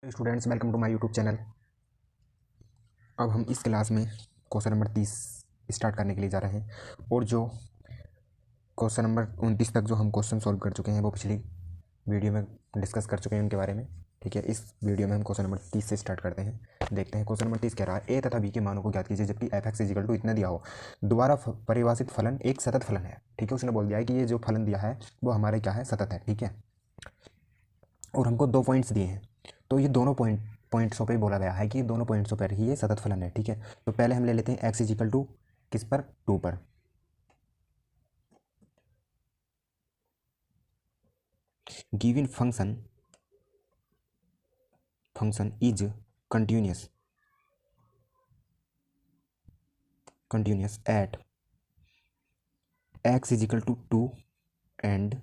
Students, welcome to my YouTube channel. अब हम इस क्लास में क्वेश्चन नंबर 30 स्टार्ट करने के लिए जा रहे हैं। और जो क्वेश्चन नंबर 29 तक जो हम क्वेश्चन सॉल्व कर चुके हैं वो पिछली वीडियो में डिस्कस कर चुके हैं उनके बारे में। ठीक है, इस वीडियो में हम क्वेश्चन नंबर 30 से स्टार्ट करते हैं। देखते हैं क्वेश्चन नंबर 30 कह रहा है, ए तथा बी के मानों को ज्ञात कीजिए जबकि एफ एक्स इजिकल टू इतना दिया हो। दोबारा परिभाषित फलन एक सतत फलन है। ठीक है, उसने बोल दिया है कि ये जो फलन दिया है वो हमारे क्या है, सतत है। ठीक है, और हमको 2 पॉइंट्स दिए हैं, तो ये दोनों पॉइंट्सों पे बोला गया है कि दोनों पॉइंट्सों पर ही ये सतत फलन है। ठीक है, तो पहले हम ले लेते हैं एक्स इजिकल टू किस पर, 2 पर। Given function is continuous at x is equal to 2 and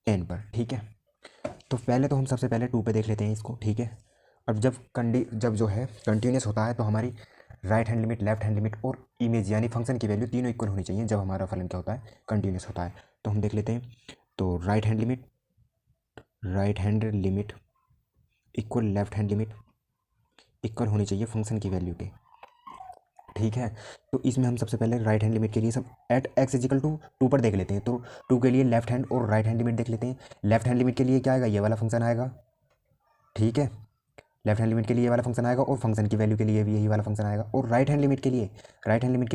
10 पर। ठीक है, तो पहले तो हम सबसे पहले 2 पे देख लेते हैं इसको। ठीक है, अब जब जो है कंटिन्यूस होता है तो हमारी right hand limit, left hand limit और इमेज यानी फंक्शन की वैल्यू तीनों इक्वल होनी चाहिए जब हमारा फलन क्या होता है, कंटिन्यूस होता है। तो हम देख लेते हैं, तो right hand limit equal left hand limit equal होनी चाहिए फंक्शन की वैल्यू के। ठीक है, तो इसमें हम सबसे पहले राइट हैंड लिमिट के लिए सब एट एक्स इजिकल टू 2 पर देख लेते हैं। तो 2 के लिए लेफ्ट हैंड और राइट हैंड लिमिट देख लेते हैं। लेफ्ट हैंड लिमिट के लिए क्या आएगा, ये वाला फंक्शन आएगा। ठीक है, लेफ्ट हैंड लिमिट के लिए ये वाला फंक्शन आएगा और फंक्शन की वैल्यू के लिए भी यही वाला फंक्शन आएगा। और राइट हैंड लिमिट के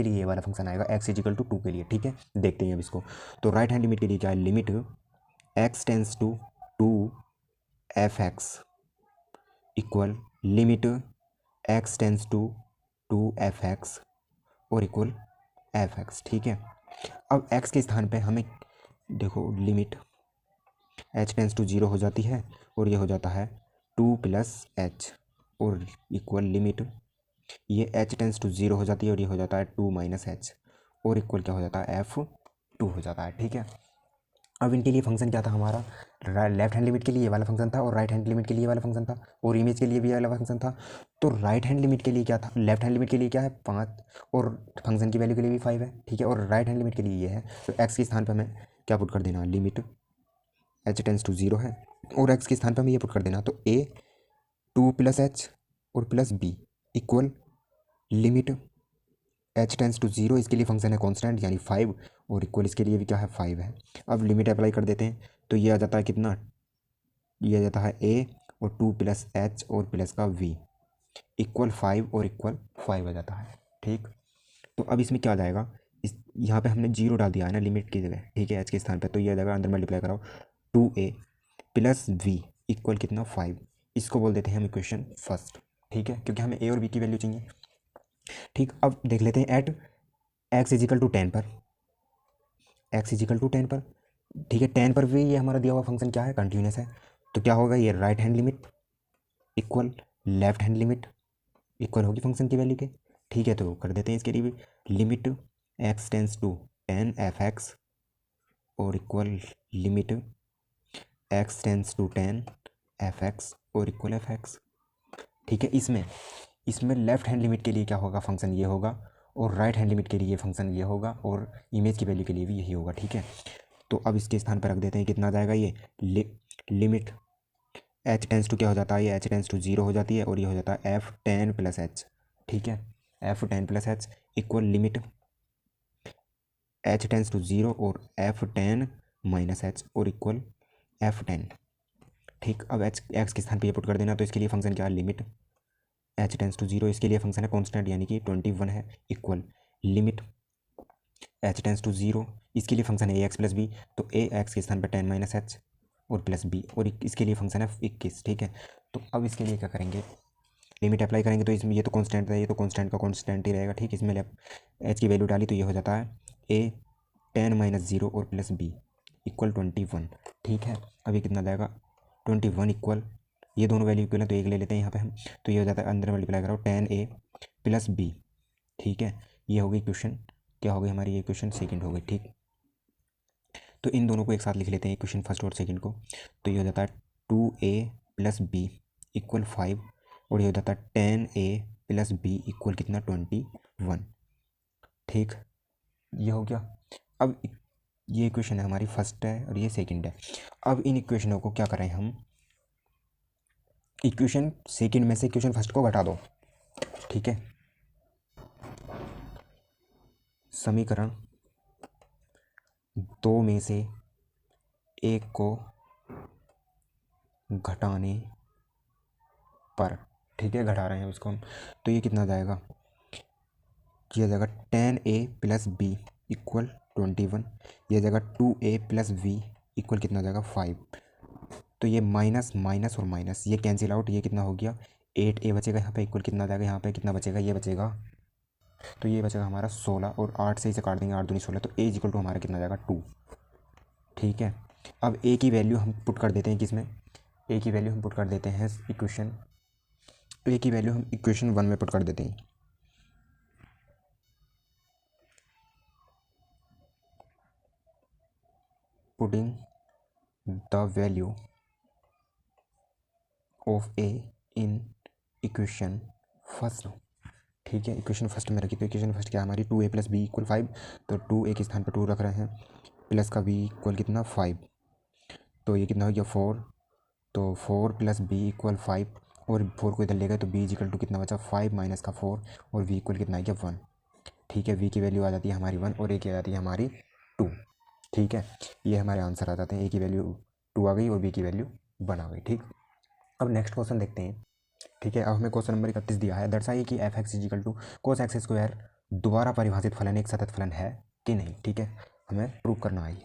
लिए ये वाला फंक्शन आएगा एक्स इजिकल टू 2 के लिए। ठीक है, देखते हैं अब इसको। तो राइट हैंड लिमिट के लिए क्या है, limit x tends to 2 f x equal limit x tends to 2 f x और इक्वल एफ एक्स। ठीक है, अब एक्स के स्थान पे हमें देखो लिमिट एच टेंस टू 0 हो जाती है और ये हो जाता है 2 प्लस एच और इक्वल लिमिट ये एच टेंस टू 0 हो जाती है और ये हो जाता है 2 माइनस एच और इक्वल क्या हो जाता है, एफ 2 हो जाता है। ठीक है, अब इनके लिए फंक्शन क्या था हमारा, लेफ्ट हैंड लिमिट के लिए ये वाला फंक्शन था और राइट हैंड लिमिट के लिए ये वाला फंक्शन था और इमेज के लिए भी ये वाला फंक्शन था। तो राइट हैंड लिमिट के लिए क्या था, लेफ्ट हैंड लिमिट के लिए क्या है 5 और फंक्शन की वैल्यू के लिए भी 5 है। ठीक है, और राइट हैंड लिमिट के लिए ये है, तो एक्स के स्थान पर हमें क्या पुट कर देना, लिमिट एच टेंस टू 0 है और एक्स के स्थान पर हमें ये पुट कर देना, तो ए 2 प्लस एच और plus B equal limit h tends to 0, इसके लिए फंक्शन है कांस्टेंट यानी 5 और इक्वल इसके लिए भी क्या है, 5 है। अब लिमिट अप्लाई कर देते हैं तो ये आ जाता है कितना, ये आ जाता है ए और 2 प्लस एच और प्लस का वी इक्वल 5 और इक्वल 5 आ जाता है। ठीक, तो अब इसमें क्या आ जाएगा, इस यहाँ पे हमने 0 डाल दिया है ना लिमिट की जगह। ठीक है, एच के स्थान पे, तो ये आ जाएगा अंदर मल्टीप्लाई कराओ 2a प्लस वी इक्वल कितना, 5। इसको बोल देते हैं हम इक्वेशन फर्स्ट। ठीक है, क्योंकि हमें ए और बी की वैल्यू चाहिए। ठीक, अब देख लेते हैं एट एक्स इजिकल टू 10 पर, एक्स इजिकल टू 10 पर। ठीक है, 10 पर भी ये हमारा दिया हुआ फंक्शन क्या है, कंटिन्यूस है। तो क्या होगा, ये right hand limit equal left hand limit equal होगी फंक्शन की वैल्यू के। ठीक है, तो कर देते हैं इसके लिए भी limit x tends to 10 F x और equal limit x tends to 10 F x और इक्वल एफ एक्स। ठीक है, इसमें लेफ्ट हैंड लिमिट के लिए क्या होगा, फंक्शन ये होगा और राइट हैंड लिमिट के लिए फंक्शन ये होगा और इमेज की वैल्यू के लिए भी यही होगा। ठीक है, तो अब इसके स्थान पर रख देते हैं, कितना आ जाएगा ये लिमिट एच टेंस टू क्या हो जाता है, ये एच टेंस टू 0 हो जाती है और ये हो जाता है एफ 10 प्लस एच। ठीक है, f 10 plus h equal limit h tends to 0 और एफ 10 माइनस एच और इक्वल एफ 10। ठीक, अब एच एक्स के स्थान पर ये पुट कर देना, तो इसके लिए फंक्शन क्या है, लिमिट एच टेंस टू 0, इसके लिए फंक्शन है कॉन्स्टेंट यानी कि 21 है equal limit h tends to 0, इसके लिए फंक्शन है ए एक्स प्लस बी, तो ए एक्स के स्थान पर 10 माइनस एच और प्लस बी और इसके लिए फंक्शन है 21। ठीक है, तो अब इसके लिए क्या करेंगे, लिमिट अप्लाई करेंगे, तो इसमें ये तो कांस्टेंट है, ये तो कांस्टेंट का कांस्टेंट ही रहेगा। ठीक, इसमें एच की वैल्यू डाली तो ये हो जाता है ए 10 माइनस 0 और प्लस बी इक्वल 21। ठीक है, अब ये कितना जाएगा 21 इक्वल, ये दोनों वैल्यू इक्वल है तो एक ले लेते हैं यहाँ पे हम, तो ये हो जाता है अंदर मल्टीप्लाई करो 10a प्लस बी। ठीक है, ये हो गई क्वेश्चन, क्या हो गई हमारी, ये क्वेश्चन सेकंड हो गई। ठीक, तो इन दोनों को एक साथ लिख लेते हैं, क्वेश्चन फर्स्ट और सेकंड को। तो ये हो जाता है 2a प्लस बी इक्वल 5 और ये हो जाता है 10a प्लस बी इक्वल कितना, 21। ठीक, ये हो गया। अब ये इक्वेशन है हमारी फर्स्ट है और ये सेकंड है। अब इन इक्वेशनों को क्या करें हम, इक्वेशन सेकंड में से इक्वेशन फर्स्ट को घटा दो, ठीक है। समीकरण दो में से एक को घटाने पर, ठीक है, घटा रहे हैं उसको हम, तो ये कितना जाएगा, किया जाएगा 10a प्लस बी इक्वल 21, यह जाएगा 2a प्लस वी इक्वल कितना जाएगा 5। तो ये माइनस माइनस और माइनस ये कैंसिल आउट, ये कितना हो गया 8a बचेगा यहाँ पे इक्वल कितना जाएगा, यहाँ पे कितना बचेगा, ये बचेगा, तो ये बचेगा हमारा 16 और 8 से इसे काट देंगे, 8 दूनी 16, तो a इक्वल टू हमारा कितना जाएगा 2, ठीक है। अब a की वैल्यू हम पुट कर देते हैं किसमें, a की वैल्यू हम पुट कर देते हैं इक्वेशन, a की वैल्यू हम इक्वेशन 1 में पुट कर देते हैं। Putting the value of a in equation first, ठीक है, इक्वेशन फर्स्ट में रखी, तो इक्वेशन फर्स्ट क्या है हमारी 2a प्लस बी इक्वल 5, तो 2a के स्थान पर 2 रख रहे हैं, प्लस का b इक्वल कितना 5, तो ये कितना हो गया 4, तो 4 प्लस बी इक्वल 5, और 4 को इधर ले गए तो b इक्वल टू कितना बचा 5 माइनस का 4, और v इक्वल कितना आ गया 1, ठीक है। v की वैल्यू आ जाती है हमारी 1 और a की आ जाती है हमारी 2, ठीक है। ये हमारे आंसर आ जाते हैं, a की वैल्यू 2 आ गई और b की वैल्यू 1 आ गई, ठीक। अब नेक्स्ट क्वेश्चन देखते हैं, ठीक है। अब हमें क्वेश्चन नंबर 31 दिया है, दर्शाइए कि f x is equal to cos x square दोबारा परिभाषित फलन एक सतत फलन है कि नहीं, ठीक है, हमें प्रूव करना है,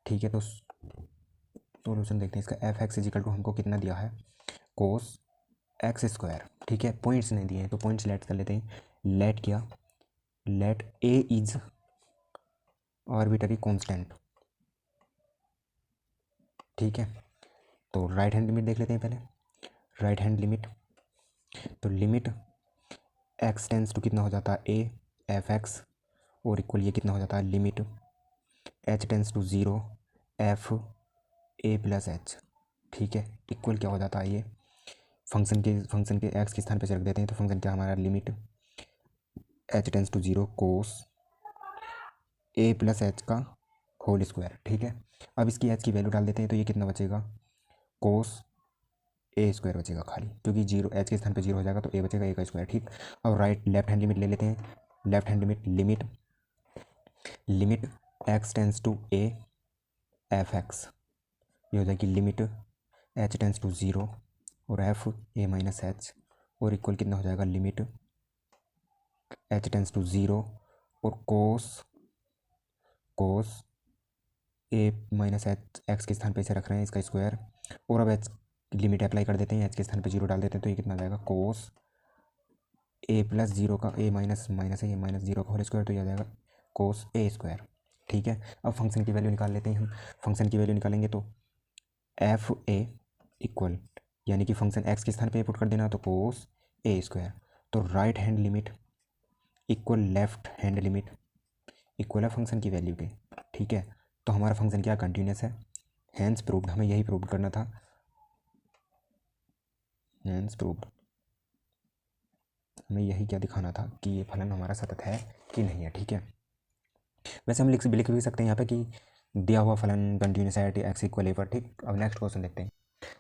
ठीक है। तो सोल्यूशन देखते हैं इसका, एफ एक्स इजिकल टू हमको कितना दिया है कोस एक्स स्क्वायर, ठीक है, पॉइंट्स नहीं दिए हैं तो पॉइंट्स लेट कर लेते हैं, लेट किया, let A is arbitrary constant, ठीक है। तो राइट हैंड लिमिट देख लेते हैं पहले, राइट हैंड लिमिट, तो लिमिट एक्स टेंस टू कितना हो जाता है ए एफ एक्स, और इक्वल ये कितना हो जाता है limit h tends to 0 f A plus h, ठीक है, इक्वल क्या हो जाता है ये फंक्शन के एक्स के स्थान पे से रख देते हैं, तो फंक्शन क्या हमारा limit h tends to 0 cos a plus h का होल स्क्वायर, ठीक है। अब इसकी एच की वैल्यू डाल देते हैं तो ये कितना बचेगा कोस ए स्क्वायर बचेगा खाली, क्योंकि 0 एच के स्थान पे 0 हो जाएगा तो ए बचेगा, ए का स्क्वायर, ठीक। अब राइट लेफ्ट हैंड लिमिट ले लेते हैं, left hand limit limit x tends to a f x, ये हो जाएगी लिमिट एच टेंस टू 0 और एफ ए माइनस एच, और इक्वल कितना हो जाएगा लिमिट एच टेंस टू 0 और cos a minus h x के स्थान पे इसे रख रहे हैं इसका स्क्वायर, और अब एच लिमिट अप्लाई कर देते हैं, एच के स्थान पे 0 डाल देते हैं, तो ये कितना आ जाएगा कोस ए प्लस 0 का ए माइनस माइनस है ये माइनस 0 का होल स्क्वायर, तो ये आ जाएगा कोस ए स्क्वायर, ठीक है। अब फंक्शन की वैल्यू निकाल लेते हैं हम, फंक्शन की वैल्यू निकालेंगे तो एफ ए इक्वल, यानी कि फंक्शन एक्स के स्थान पे पुट कर देना, तो कोस ए स्क्वायर, तो right hand limit equal left hand limit equal है फंक्शन की वैल्यू के, ठीक है। तो हमारा फंक्शन क्या कंटिन्यूस है, हैंस प्रूव्ड, हमें यही प्रूव करना था, हैंस प्रूव्ड, हमें यही क्या दिखाना था कि ये फलन हमारा सतत है कि नहीं है, ठीक है। वैसे हम लिख भी सकते हैं यहाँ पे कि दिया हुआ फलन कंटिन्यूस है एट एक्स इक्वल ए पर, ठीक। अब नेक्स्ट क्वेश्चन देखते हैं,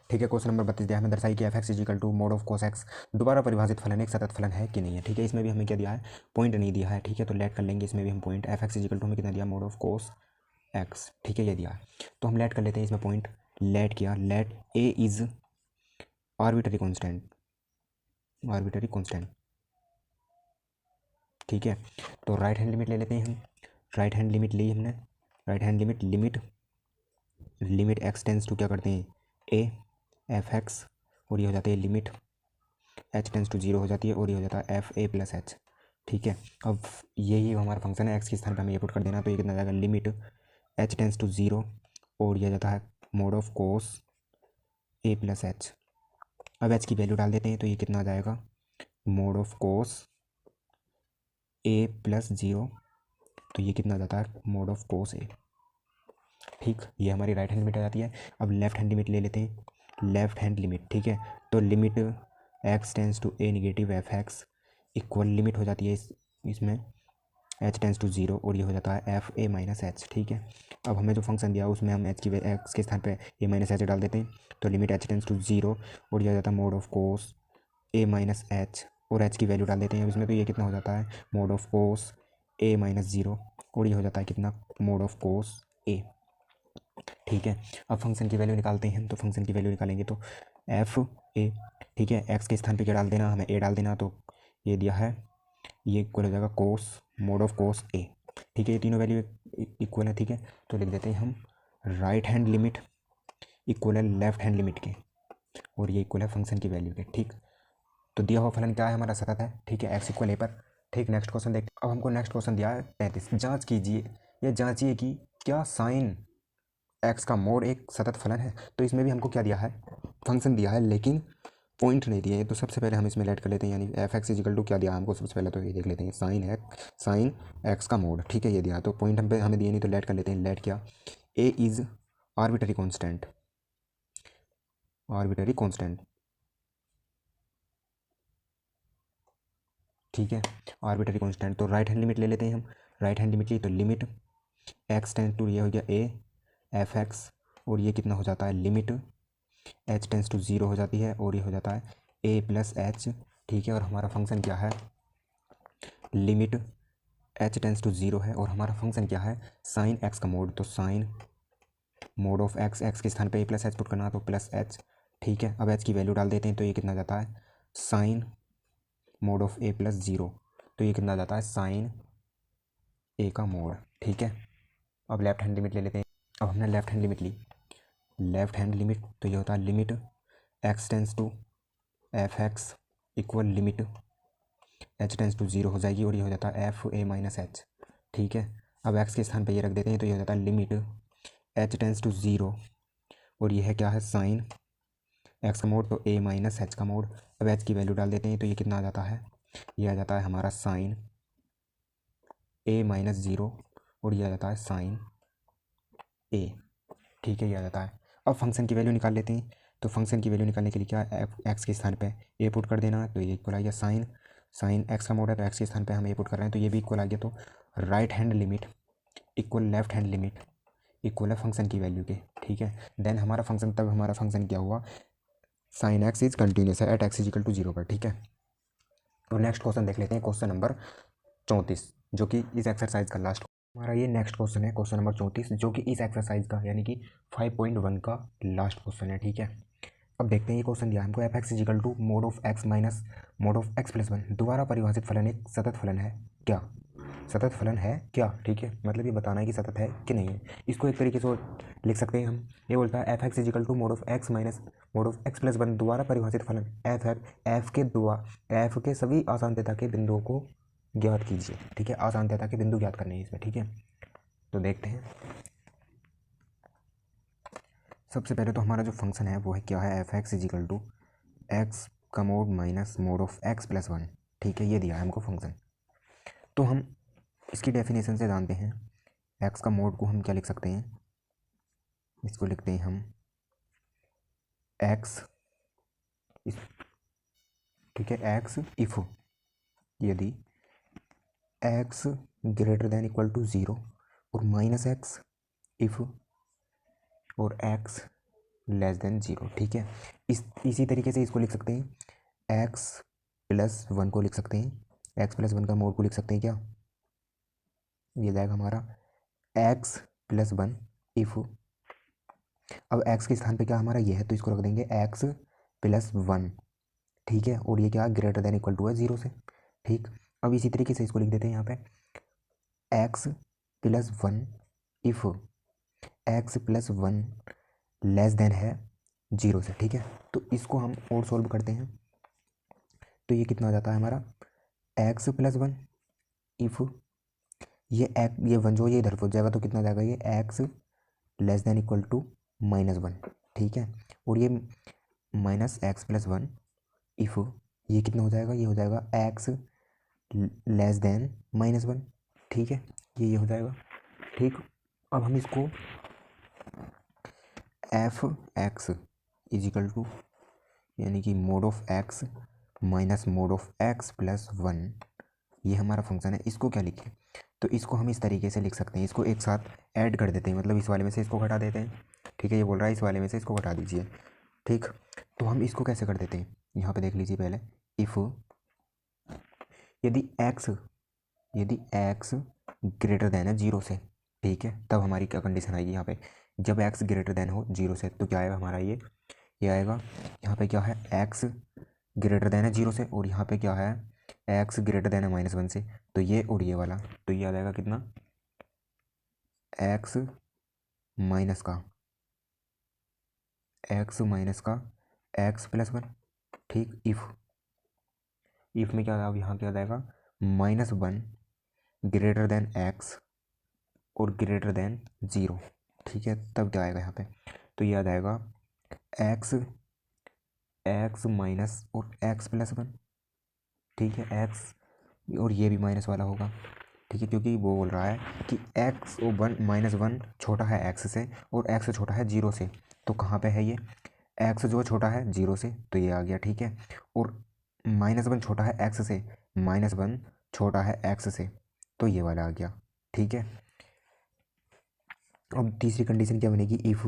ठीक है। क्वेश्चन नंबर 32 दिया है, हमें दर्शाई कि f x is equal to mod of cos x दोबारा परिभाषित फलन एक सतत फलन है कि नहीं है, ठीक है। इसमें भी हमें क्या दिया है पॉइंट नहीं दिया है, ठीक है, तो लेट कर लेंगे इसमें भी हम point, f x is equal to हमें कितना दिया मोड ऑफ कोस एक्स, ठीक है, ये दिया है, तो हम लेट कर लेते हैं इसमें पॉइंट, लेट किया, let A is arbitrary constant, ठीक है। तो राइट हैंड लिमिट ले लेते हैं हम, राइट हैंड लिमिट ली हमने, right hand limit x tends to क्या करते हैं ए एफ एक्स, और ये हो जाती है लिमिट एच टेंस टू 0 हो जाती है, और ये हो जाता है एफ ए प्लस एच, ठीक है। अब यही हमारा फंक्शन है, एक्स के स्थान पर हमें ये पुट कर देना, तो ये कितना जाएगा लिमिट एच टेंस टू 0, और ये जाता है mod of cos a plus H. अब एच की वैल्यू डाल देते हैं तो ये कितना आ जाएगा mode of cos a plus 0, तो ये कितना आ जाता है मोड ऑफ कोस ए, ठीक। ये हमारी राइट हैंड लिमिट आ जाती है। अब लेफ्ट हैंड लिमिट ले लेते हैं, लेफ्ट हैंड लिमिट, ठीक है, तो limit x tends to a negative f x equal limit हो जाती है इसमें एच टेंस टू जीरो और ये हो जाता है एफ ए माइनस एच। ठीक है, अब हमें जो फंक्शन दिया उसमें हम एक्स के स्थान पे ए माइनस एच डाल देते हैं, तो limit h tends to zero और ये हो जाता है mod of cos a minus h और एच की वैल्यू डाल देते हैं अब इसमें, तो ये कितना हो जाता है mod of cos a minus zero और ये हो जाता है कितना मोड ऑफ कोस ए। ठीक है, अब फंक्शन की वैल्यू निकालते हैं हम, तो फंक्शन की वैल्यू निकालेंगे तो एफ ए, ठीक है, एक्स के स्थान पे क्या डाल देना, हमें ए डाल देना, तो ये दिया है, ये इक्वल हो जाएगा कोस मोड ऑफ कोस ए। ठीक है, ये तीनों वैल्यू इक्वल है। ठीक है, तो लिख देते हैं हम राइट हैंड लिमिट इक्वल है लेफ्ट हैंड लिमिट के और ये इक्वल है फंक्शन की वैल्यू के। ठीक, तो दिया हुआ फलन क्या है हमारा सतत है। ठीक है, एक्स इक्वल ए पर। ठीक, नेक्स्ट क्वेश्चन देखते हैं। अब हमको नेक्स्ट क्वेश्चन दिया है 35, जांच कीजिए या जांचिए कि क्या साइन एक्स का मोड एक सतत फलन है। तो इसमें भी हमको क्या दिया है, फंक्शन दिया है लेकिन पॉइंट नहीं दिया है। तो सबसे पहले हम इसमें लेट कर लेते हैं, यानी एफ एक्स इजिकल टू क्या दिया हमको, सबसे पहले तो ये देख लेते हैं साइन एक्स का मोड। ठीक है, ये दिया, तो पॉइंट हम पे हमें दिए नहीं, तो लेट कर लेते हैं। लेट क्या, A is arbitrary constant, arbitrary constant. ठीक है, आर्बिटरी कॉन्स्टेंट, तो राइट हैंड लिमिट ले लेते हैं हम। राइट हैंड लिमिट ली तो लिमिट एक्स टेंस टू ये हो गया ए एफ एक्स और ये कितना हो जाता है limit h tends to zero हो जाती है और ये हो जाता है ए प्लस एच। ठीक है, और हमारा फंक्शन क्या है, limit h tends to zero है और हमारा फंक्शन क्या है साइन एक्स का मोड, तो sine mod of x, x के स्थान पे ए प्लस एच पुट करना, तो प्लस एच। ठीक है, अब एच की वैल्यू डाल देते हैं, तो ये कितना जाता है sine mod of a plus zero, तो ये कितना जाता है साइन ए का मोड। ठीक है, अब लेफ्ट हैंड लिमिट ले लेते हैं। अब हमने लेफ्ट हैंड लिमिट ली, लेफ्ट हैंड लिमिट, तो ये होता है limit x tends to f x equal limit h tends to zero हो जाएगी और ये हो जाता है एफ ए माइनस एच। ठीक है, अब एक्स के स्थान पे ये रख देते हैं, तो ये हो जाता है limit h tends to zero और ये है क्या है साइन एक्स का मोड, तो ए माइनस एच का मोड। अब एच की वैल्यू डाल देते हैं, तो ये कितना आ जाता है, ये आ जाता है हमारा साइन ए माइनस ज़ीरो और ये आ जाता है साइन ए। ठीक है, ये आ जाता है। अब फंक्शन की वैल्यू निकाल लेते हैं, तो फंक्शन की वैल्यू निकालने के लिए क्या एक्स के स्थान पे ए पुट कर देना, तो ये इक्वल आ गया साइन एक्स का मोड है, तो एक्स के स्थान पे हम ए पुट कर रहे हैं, तो ये भी इक्वल आ गया। तो right hand limit equal left hand limit equal है फंक्शन की वैल्यू के। ठीक है, देन हमारा फंक्शन, तब हमारा फंक्शन क्या हुआ, साइन एक्स इज कंटिन्यूस है at x is equal to zero पर। ठीक है, तो नेक्स्ट क्वेश्चन देख लेते हैं, क्वेश्चन नंबर 34 जो कि इस एक्सरसाइज का लास्ट हमारा ये नेक्स्ट क्वेश्चन है, क्वेश्चन नंबर 34 जो कि इस एक्सरसाइज का यानी कि 5.1 का लास्ट क्वेश्चन है। ठीक है, अब देखते हैं ये क्वेश्चन दिया हमको, f x is equal to mod of x minus mod of x plus one द्वारा परिभाषित फलन एक सतत फलन है क्या, सतत फलन है क्या। ठीक है, मतलब ये बताना है कि सतत है कि नहीं है। इसको एक तरीके से और लिख सकते हैं हम, ये बोलता है F x is equal to mod of x minus mod of x plus one द्वारा परिभाषित फलन एफ के सभी आसानता के बिंदुओं को ज्ञात कीजिए। ठीक है, आसानता के बिंदु ज्ञात करने हैं इसमें। ठीक है, तो देखते हैं। सबसे पहले तो हमारा जो फंक्शन है वो है क्या है, F x is equal to X का mod minus mod of x plus one. ठीक है, ये दिया है हमको फंक्शन, तो हम इसकी डेफिनेशन से जानते हैं एक्स का मोड को हम क्या लिख सकते हैं, इसको लिखते हैं हम एक्स, ठीक है, एक्स इफ यदि x greater than equal to zero और माइनस एक्स इफ और एक्स लेस देन ज़ीरो। ठीक है, इसी तरीके से इसको लिख सकते हैं, एक्स प्लस वन को लिख सकते हैं, एक्स प्लस वन का मोड को लिख सकते हैं क्या, ये जाएगा हमारा एक्स प्लस वन इफ, अब एक्स के स्थान पे क्या हमारा ये है, तो इसको रख देंगे एक्स प्लस वन। ठीक है, और ये क्या ग्रेटर देन इक्वल टू है ज़ीरो से। ठीक, अब इसी तरीके से इसको लिख देते हैं यहाँ पे x plus one if x plus one less than है जीरो से। ठीक है, तो इसको हम और सॉल्व करते हैं, तो ये कितना हो जाता है हमारा एक्स प्लस वन इफ ये वन जो ये इधर पहुँच जाएगा, तो कितना जाएगा ये x less than equal to minus one. ठीक है, और ये minus x plus one if ये कितना हो जाएगा, ये हो जाएगा x less than minus one. ठीक है, ये हो जाएगा। ठीक, अब हम इसको एफ एक्स इजिकल टू यानी कि mode of x minus mod of x plus one, ये हमारा फंक्शन है, इसको क्या लिखें, तो इसको हम इस तरीके से लिख सकते हैं, इसको एक साथ ऐड कर देते हैं, मतलब इस वाले में से इसको घटा देते हैं। ठीक है, ये बोल रहा है इस वाले में से इसको घटा दीजिए। ठीक, तो हम इसको कैसे कर देते हैं, यहाँ पे देख लीजिए पहले। इफ़ यदि x ग्रेटर देन है 0 से, ठीक है, तब हमारी क्या कंडीशन आएगी यहाँ पे, जब x ग्रेटर देन हो 0 से, तो क्या आएगा हमारा ये आएगा, यहाँ पे क्या है, x ग्रेटर देन है 0 से, और यहाँ पे क्या है, x ग्रेटर देन है -1 से, तो ये और ये वाला, तो ये आ जाएगा कितना, x माइनस का x प्लस 1। ठीक, इफ़ में क्या अब यहाँ क्या आ जाएगा, -1 ग्रेटर देन x और ग्रेटर देन 0। ठीक है, तब क्या आएगा यहाँ पे, तो ये आ जाएगा x माइनस और x प्लस 1। ठीक है, x और ये भी माइनस वाला होगा। ठीक है, क्योंकि वो बोल रहा है कि x और -1 छोटा है x से और x छोटा है 0 से, तो कहाँ पे है ये, x जो छोटा है 0 से, तो ये आ गया। ठीक है, और -1 छोटा है x से, -1 छोटा है x से, तो ये वाला आ गया। ठीक है, अब तीसरी कंडीशन क्या बनेगी, इफ़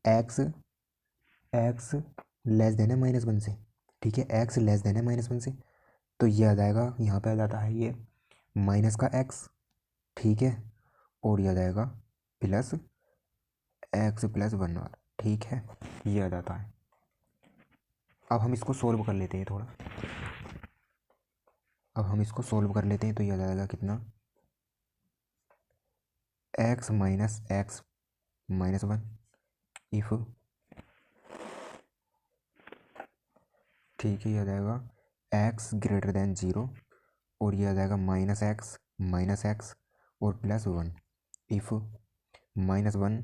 x लेस देन है -1 से। ठीक है, x लेस देन है -1 से, तो ये आ जाएगा, यहाँ पे आ जाता है ये माइनस का x। ठीक है, और ये आ जाएगा प्लस x प्लस 1 और। ठीक है, ये आ जाता है। अब हम इसको सोल्व कर लेते हैं थोड़ा, तो ये आ जाएगा कितना, x minus x minus 1 if, ठीक है, ये आ जाएगा x ग्रेटर देन 0, और ये आ जाएगा माइनस एक्स और plus 1 if -1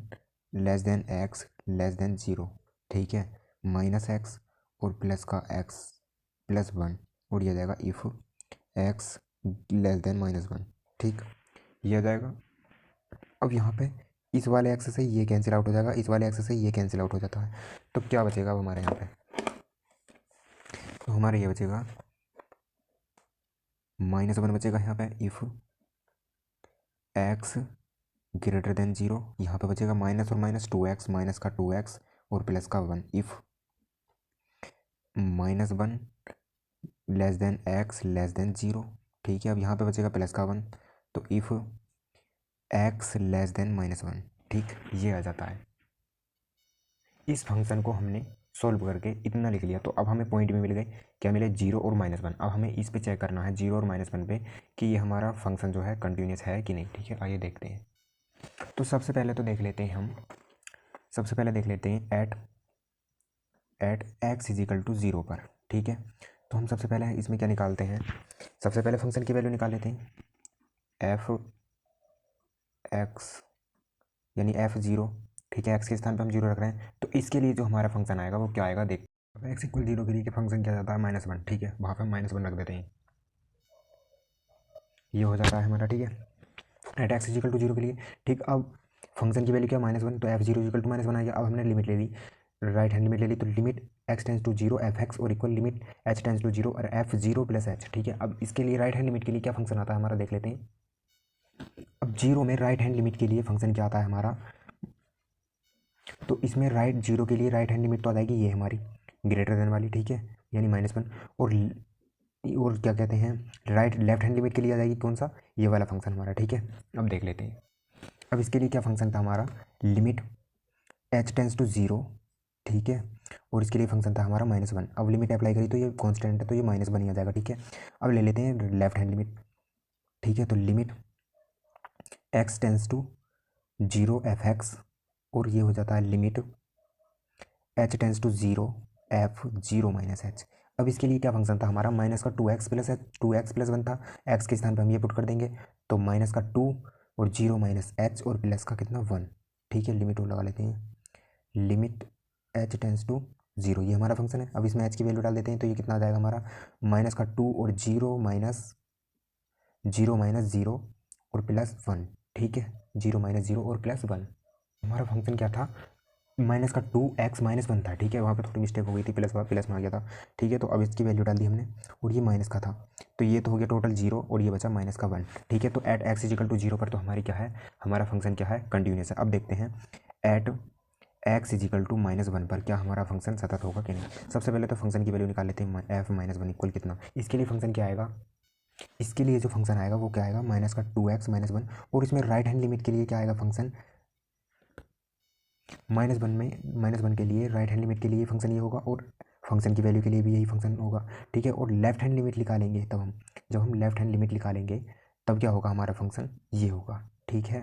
less than x less than 0। ठीक है, -x और प्लस का x प्लस 1, और ये आ जाएगा इफ़ x लेस देन -1। ठीक, ये आ जाएगा। अब यहाँ पे इस वाले x से ये कैंसिल आउट हो जाएगा, इस वाले x से ये कैंसिल आउट हो जाता है, तो क्या बचेगा अब हमारे यहाँ पे, तो हमारे ये बचेगा -1 बचेगा यहाँ पे, इफ़ x ग्रेटर देन 0, यहाँ पे बचेगा माइनस और माइनस 2x, माइनस का 2x और प्लस का 1 if -1 less than x less than 0। ठीक है, अब यहाँ पे बचेगा प्लस का 1, तो इफ़ x लेस देन -1। ठीक, ये आ जाता है। इस फंक्शन को हमने सॉल्व करके इतना लिख लिया, तो अब हमें पॉइंट भी मिल गए, क्या मिले, 0 और -1। अब हमें इस पे चेक करना है 0 और -1 पे कि ये हमारा फंक्शन जो है कंटिन्यूस है कि नहीं। ठीक है, आइए देखते हैं। तो सबसे पहले देख लेते हैं एट x इजिकल टू 0 पर। ठीक है, तो हम सबसे पहले इसमें क्या निकालते हैं, सबसे पहले फंक्शन की वैल्यू निकाल लेते हैं, f x यानी f0। ठीक है, x के स्थान पर हम 0 रख रहे हैं, तो इसके लिए जो हमारा फंक्शन आएगा वो क्या आएगा, देख, अब x इक्वल 0 के लिए फंक्शन क्या जाता है, -1। ठीक है, वहाँ पर हम -1 रख देते हैं, ये हो जाता है हमारा। ठीक है, एट x इजिकल टू 0 के लिए। ठीक, अब फंक्शन की वैल्यू क्या, -1, तो f0 इजिकल टू -1 आ गया। अब हमने लिमिट ले ली, राइट हैंड लिमिट ले ली, तो limit x tends to 0 f(x) और equal limit h tends to 0 और f0 प्लस h। ठीक है, अब इसके लिए राइट हैंड लिमिट के लिए क्या फंक्शन आता है हमारा, देख लेते हैं। अब 0 में राइट हैंड लिमिट के लिए फंक्शन क्या आता है हमारा, तो इसमें 0 के लिए राइट हैंड लिमिट तो आ जाएगी ये हमारी ग्रेटर देन वाली। ठीक है, यानी -1, और क्या कहते हैं, लेफ्ट हैंड लिमिट के लिए आ जाएगी कौन सा, ये वाला फंक्शन हमारा। ठीक है, अब देख लेते हैं। अब इसके लिए क्या फंक्शन था हमारा, लिमिट h टेंस टू 0। ठीक है, और इसके लिए फंक्शन था हमारा -1। अब लिमिट अप्लाई करी तो ये कांस्टेंट है, तो ये -1 ही आ जाएगा। ठीक है, अब ले लेते हैं लेफ्ट हैंड लिमिट। ठीक है, तो limit x tends to 0 f(x), और ये हो जाता है limit h tends to 0 f0 minus h। अब इसके लिए क्या फंक्शन था हमारा, माइनस का 2x प्लस 1 था, x के स्थान पर हम ये पुट कर देंगे, तो माइनस का 2 और 0 माइनस h और प्लस का कितना 1। ठीक है, लिमिट लगा लेते हैं, लिमिट h टेंस टू 0, ये हमारा फंक्शन है। अब इसमें h की वैल्यू डाल देते हैं, तो ये कितना आ जाएगा हमारा, माइनस का 2 और 0 माइनस 0 और प्लस 1। ठीक है, 0 माइनस 0 और प्लस 1, हमारा फंक्शन क्या था, माइनस का 2x-1 था, ठीक है, वहाँ पे थोड़ी मिस्टेक हो गई थी, प्लस में आ गया था, ठीक है। तो अब इसकी वैल्यू डाल दी हमने और ये माइनस का था, तो ये तो हो गया टोटल 0 और ये बचा -1, ठीक है। तो एट x = 0 पर तो हमारी क्या है, हमारा फंक्शन क्या है, कंटिन्यूस है। अब देखते हैं एट x = -1 पर क्या हमारा फंक्शन सतत होगा कि नहीं। सबसे पहले तो फंक्शन की वैल्यू निकाल लेते हैं, f-1 इक्वल कितना। इसके लिए फंक्शन क्या आएगा, इसके लिए जो फंक्शन आएगा वो क्या आएगा, माइनस का 2x-1, और इसमें राइट हैंड लिमिट के लिए क्या आएगा फंक्शन, -1 के लिए राइट हैंड लिमिट के लिए फंक्शन ये होगा, और फंक्शन की वैल्यू के लिए भी यही फंक्शन होगा, ठीक है। और लेफ्ट हैंड लिमिट निकालेंगे तब हम, जब हम लेफ्ट हैंड लिमिट निकालेंगे तब क्या होगा, हमारा फंक्शन ये होगा, ठीक है।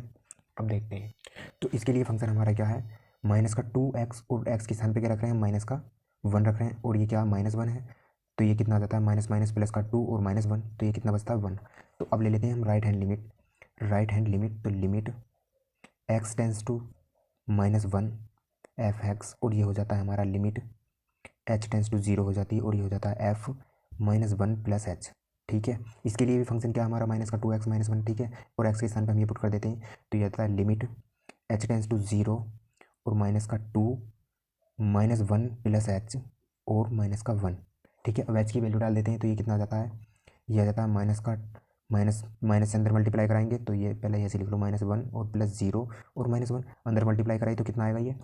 अब देखते हैं, तो इसके लिए फंक्शन हमारा क्या है, माइनस का 2x, और x के स्थान पे क्या रख रहे हैं, -1 रख रहे हैं, और ये क्या -1 है, तो ये कितना आ जाता है, माइनस माइनस प्लस का 2 और -1, तो ये कितना बचता है 1। तो अब ले लेते हैं हम राइट हैंड लिमिट, तो limit x tends to -1 f(x), और ये हो जाता है हमारा लिमिट h टेंस टू 0 हो जाती है, और ये हो जाता है f-1 प्लस h, ठीक है। इसके लिए भी फंक्शन क्या है हमारा, माइनस का 2x-1, ठीक है, और x के स्थान पर हम ये पुट कर देते हैं, तो ये आता है लिमिट h टेंस टू 0 और माइनस का 2 -1 प्लस h और माइनस का 1, ठीक है। अब h की वैल्यू डाल देते हैं, तो ये कितना आ जाता है, ये आ जाता है माइनस माइनस से अंदर मल्टीप्लाई कराएंगे, तो ये पहले ऐसे लिख लो, -1 और +0 और -1 अंदर मल्टीप्लाई कराई तो कितना आएगा, ये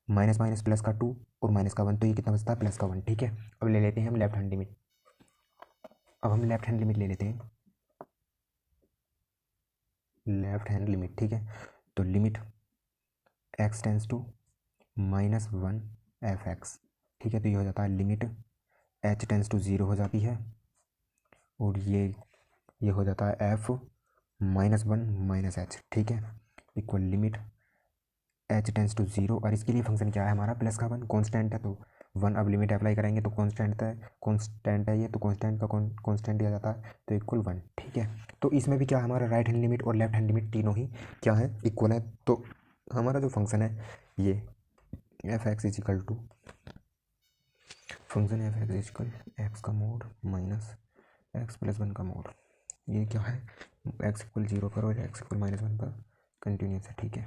माइनस माइनस प्लस का 2 और माइनस का 1, तो ये कितना बचता है, +1, ठीक है। अब ले लेते हैं हम लेफ्ट हैंड लिमिट, अब हम लेफ्ट हैंड लिमिट ले लेते हैं, लेफ्ट हैंड लिमिट, ठीक है। तो limit x tends to -1 f(x), ठीक है। तो ये हो जाता है लिमिट h टेंस टू 0 हो जाती है, और ये हो जाता है f-1 -h, ठीक है, equal limit h tends to 0, और इसके लिए फंक्शन क्या है हमारा, प्लस का 1 कॉन्स्टेंट है, तो 1 अब लिमिट अप्लाई करेंगे तो कॉन्स्टेंट है ये, तो कॉन्स्टेंट का कॉन्स्टेंट दिया जाता है, तो इक्वल 1, ठीक है। तो इसमें भी क्या हमारा राइट हैंड लिमिट और लेफ्ट हैंड लिमिट तीनों ही क्या है, इक्वल है। तो हमारा जो फंक्शन है ये f(x) equal to function f(x) equal x का मोड माइनस x + 1 का मोड, ये क्या है, x = 0 पर और x = -1 पर कंटिन्यूस है, ठीक है।